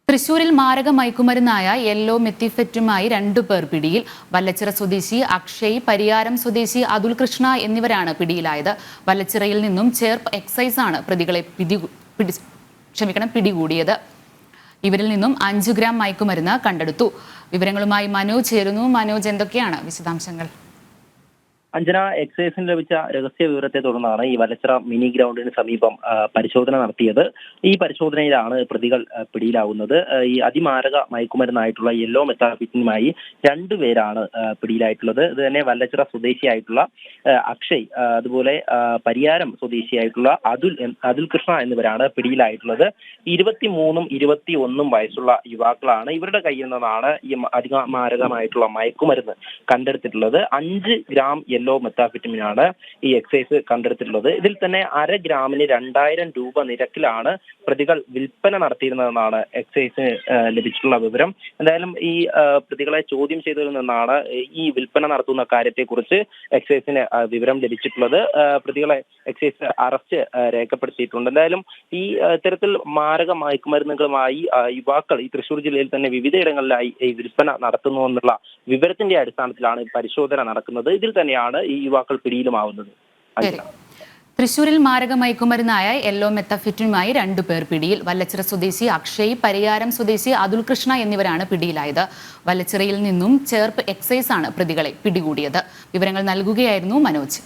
തൃശൂരിൽ മാരക മയക്കുമരുന്നായ യെല്ലോ മെത്തിഫെറ്റുമായി 2 പേർ പിടിയിൽ. വല്ലച്ചിറ സ്വദേശി അക്ഷയ്, പരിയാരം സ്വദേശി അതുൽ കൃഷ്ണ എന്നിവരാണ് പിടിയിലായത്. വല്ലച്ചിറയിൽ നിന്നും ചേർപ്പ് എക്സൈസാണ് പ്രതികളെ പിടികൂടിയത്. ഇവരിൽ നിന്നും 5 ഗ്രാം മയക്കുമരുന്ന് കണ്ടെടുത്തു. വിവരങ്ങളുമായി മനോജ് ചേരുന്നു. മനോജ്, എന്തൊക്കെയാണ് വിശദാംശങ്ങൾ? അഞ്ജന, എക്സൈസിന് ലഭിച്ച രഹസ്യ വിവരത്തെ തുടർന്നാണ് ഈ വല്ലച്ചിറ മിനി ഗ്രൗണ്ടിന് സമീപം പരിശോധന നടത്തിയത്. ഈ പരിശോധനയിലാണ് പ്രതികൾ പിടിയിലാവുന്നത്. ഈ അതിമാരക മയക്കുമരുന്നായിട്ടുള്ള യെല്ലോ മെത്താഫെറ്റമിനുമായി 2 പേരാണ് പിടിയിലായിട്ടുള്ളത്. ഇത് തന്നെ വല്ലച്ചിറ സ്വദേശിയായിട്ടുള്ള അക്ഷയ്, അതുപോലെ പരിയാരം സ്വദേശിയായിട്ടുള്ള അതുൽ കൃഷ്ണ എന്നിവരാണ് പിടിയിലായിട്ടുള്ളത്. 23ഉം 21ഉം വയസ്സുള്ള യുവാക്കളാണ്. ഇവരുടെ കയ്യിൽ നിന്നാണ് ഈ അതിമാരകമായിട്ടുള്ള മയക്കുമരുന്ന് കണ്ടെടുത്തിട്ടുള്ളത്. 5 ഗ്രാം യെല്ലോ മെത്താഫെറ്റമിനാണ് ഈ എക്സൈസ് കണ്ടെടുത്തിട്ടുള്ളത്. ഇതിൽ തന്നെ 1/2 ഗ്രാമിന് 2000 രൂപ നിരക്കിലാണ് പ്രതികൾ വിൽപ്പന നടത്തിയിരുന്നതെന്നാണ് എക്സൈസിന് ലഭിച്ചിട്ടുള്ള വിവരം. എന്തായാലും ഈ പ്രതികളെ ചോദ്യം ചെയ്തതിൽ നിന്നാണ് ഈ വിൽപ്പന നടത്തുന്ന കാര്യത്തെക്കുറിച്ച് എക്സൈസിന് വിവരം ലഭിച്ചിട്ടുള്ളത്. പ്രതികളെ എക്സൈസ് അറസ്റ്റ് രേഖപ്പെടുത്തിയിട്ടുണ്ട്. എന്തായാലും ഈ ഇത്തരത്തിൽ മാരക മയക്കുമരുന്നുകളുമായി യുവാക്കൾ ഈ തൃശ്ശൂർ ജില്ലയിൽ തന്നെ വിവിധയിടങ്ങളിലായി ഈ വിൽപ്പന നടത്തുന്നു എന്നുള്ള വിവരത്തിന്റെ അടിസ്ഥാനത്തിലാണ് പരിശോധന നടക്കുന്നത്. ഇതിൽ തന്നെയാണ് ഈ യുവാക്കൾ പിടിയിലുമാവുന്നത്. തൃശൂരിൽ മാരക മയക്കുമരുന്നായ യെല്ലോ മെത്തഫെറ്റമിനുമായി 2 പേർ പിടിയിൽ. വല്ലച്ചിറ സ്വദേശി അക്ഷയ്, പരിയാരം സ്വദേശി അതുൽ കൃഷ്ണ എന്നിവരാണ് പിടിയിലായത്. വല്ലച്ചിറയിൽ നിന്നും ചേർപ്പ് എക്സൈസാണ് പ്രതികളെ പിടികൂടിയത്. വിവരങ്ങൾ നൽകുകയായിരുന്നു മനോജ്.